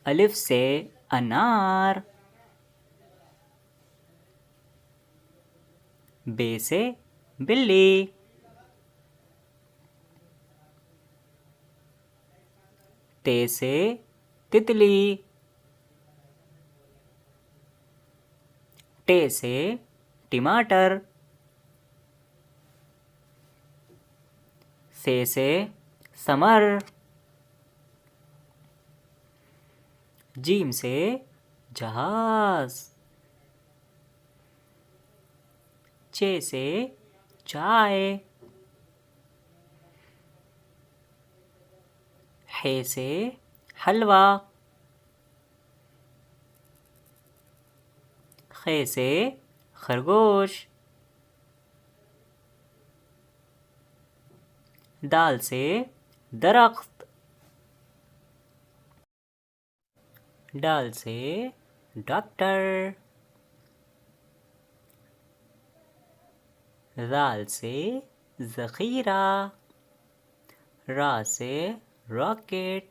अलिफ से अनार। बे से बिल्ली। ते से तितली। टे से टमाटर। से समर। जीम से जहाज। चे से चाय। हे से हलवा। खे से खरगोश। दाल से दरख्त। डाल से डॉक्टर। राल से ज़ख़ीरा। रा से रॉकेट।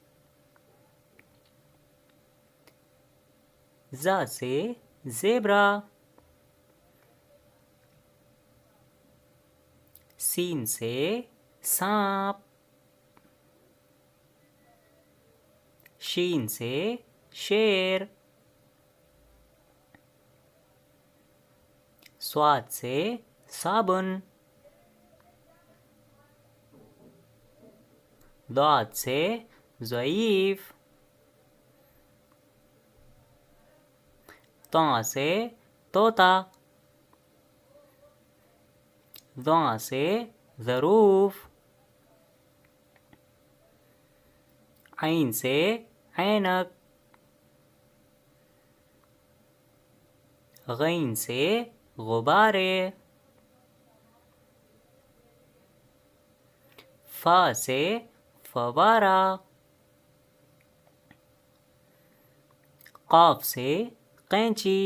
ज़ा से ज़ेब्रा। सीन से सांप। शीन से शेर। स्वाद से साबुन। दाद से ज़ईफ़। ता से तोता। ज़ा से ज़रूफ़। ऐन से ऐनक। गैन से गुब्बारे। फ़ा से फवारा। क़ाफ़ से कैंची।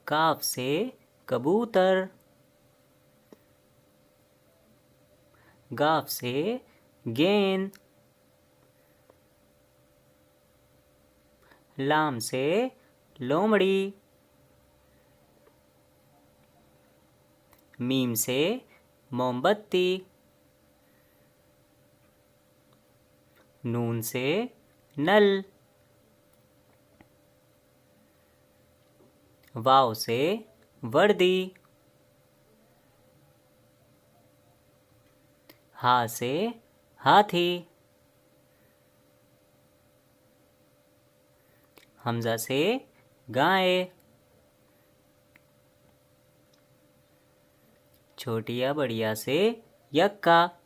काफ से कबूतर। गाफ से गेंद। लाम से लोमड़ी। मीम से मोमबत्ती। नून से नल। वाव से वर्दी। हा से हाथी। हमजा से गाय। छोटिया बढ़िया से यक्का।